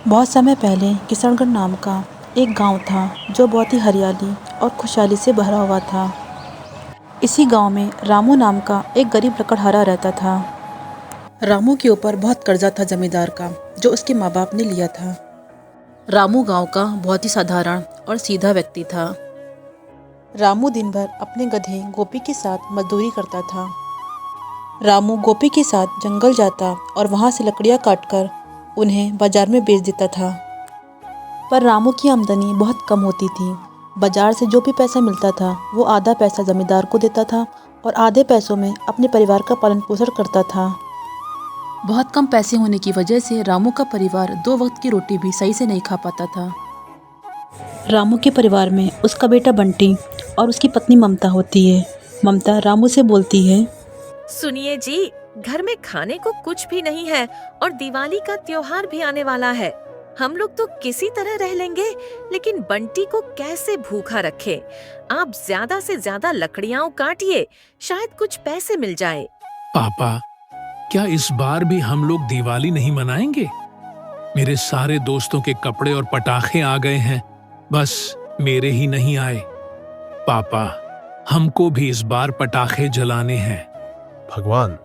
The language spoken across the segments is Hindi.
बहुत समय पहले किशनगढ़ नाम का एक गांव था जो बहुत ही हरियाली और खुशहाली से भरा हुआ था। इसी गांव में रामू नाम का एक गरीब लकड़हारा रहता था। रामू के ऊपर बहुत कर्जा था जमींदार का, जो उसके माँ बाप ने लिया था। रामू गांव का बहुत ही साधारण और सीधा व्यक्ति था। रामू दिन भर अपने गधे गोपी के साथ मजदूरी करता था। रामू गोपी के साथ जंगल जाता और वहाँ से लकड़ियाँ काटकर उन्हें बाजार में बेच देता था। पर रामू की आमदनी बहुत कम होती थी। बाजार से जो भी पैसा मिलता था वो आधा पैसा जमींदार को देता था और आधे पैसों में अपने परिवार का पालन पोषण करता था। बहुत कम पैसे होने की वजह से रामू का परिवार 2 वक्त की रोटी भी सही से नहीं खा पाता था। रामू के परिवार में उसका बेटा बंटी और उसकी पत्नी ममता होती है। ममता रामू से बोलती है, सुनिए जी, घर में खाने को कुछ भी नहीं है और दिवाली का त्योहार भी आने वाला है। हम लोग तो किसी तरह रह लेंगे, लेकिन बंटी को कैसे भूखा रखे। आप ज्यादा से ज्यादा लकड़ियाँ काटिए, शायद कुछ पैसे मिल जाए। पापा, क्या इस बार भी हम लोग दिवाली नहीं मनाएंगे? मेरे सारे दोस्तों के कपड़े और पटाखे आ गए हैं, बस मेरे ही नहीं आए। पापा, हमको भी इस बार पटाखे जलाने हैं। भगवान,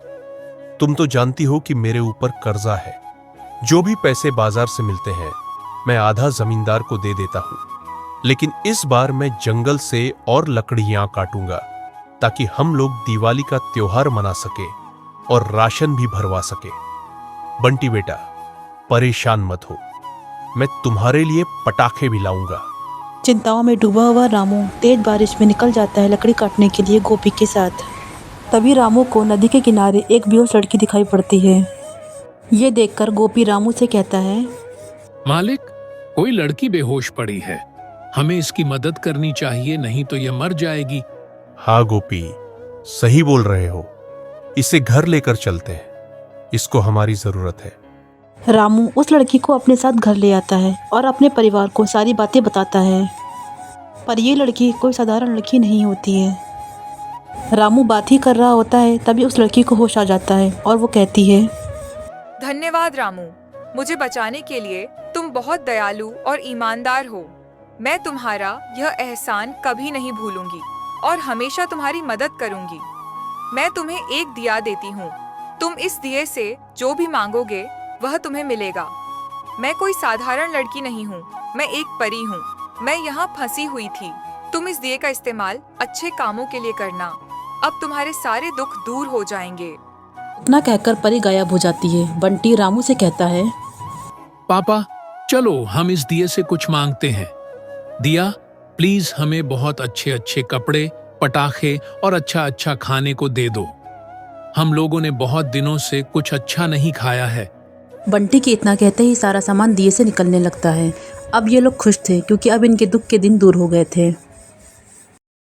तुम तो जानती हो कि मेरे ऊपर कर्जा है। जो भी पैसे बाजार से मिलते हैं मैं आधा जमींदार को दे देता हूं, लेकिन इस बार मैं जंगल से और लकड़ियां काटूंगा ताकि हम लोग दिवाली का त्योहार मना सके और राशन भी भरवा सके। बंटी बेटा, परेशान मत हो, मैं तुम्हारे लिए पटाखे भी लाऊंगा। चिंताओं में डूबा हुआ रामू तेज बारिश में निकल जाता है लकड़ी काटने के लिए गोपी के साथ। तभी रामू को नदी के किनारे एक बेहोश लड़की दिखाई पड़ती है। ये देखकर गोपी रामू से कहता है, मालिक, कोई लड़की बेहोश पड़ी है, हमें इसकी मदद करनी चाहिए, नहीं तो यह मर जाएगी। हाँ गोपी, सही बोल रहे हो, इसे घर लेकर चलते हैं, इसको हमारी जरूरत है। रामू उस लड़की को अपने साथ घर ले आता है और अपने परिवार को सारी बातें बताता है। पर ये लड़की कोई साधारण लड़की नहीं होती है। रामू बात ही कर रहा होता है, तभी उस लड़की को होश आ जाता है और वो कहती है, धन्यवाद रामू, मुझे बचाने के लिए तुम बहुत दयालु और ईमानदार हो। मैं तुम्हारा यह एहसान कभी नहीं भूलूंगी और हमेशा तुम्हारी मदद करूंगी। मैं तुम्हें एक दिया देती हूँ, तुम इस दिए से जो भी मांगोगे वह तुम्हें मिलेगा। मैं कोई साधारण लड़की नहीं हूँ, मैं एक परी हूँ। मैं यहाँ फंसी हुई थी, तुम इस दिए का इस्तेमाल अच्छे कामों के लिए करना। अब तुम्हारे सारे दुख दूर हो जाएंगे। इतना कहकर परी गायब हो जाती है। बंटी रामू से कहता है, पापा, चलो हम इस दिए से कुछ मांगते हैं। दिया, प्लीज हमें बहुत अच्छे अच्छे कपड़े, पटाखे और अच्छा अच्छा खाने को दे दो। हम लोगों ने बहुत दिनों से कुछ अच्छा नहीं खाया है। बंटी के इतना कहते ही सारा सामान दिए से निकलने लगता है। अब ये लोग खुश थे क्योंकि अब इनके दुख के दिन दूर हो गए थे।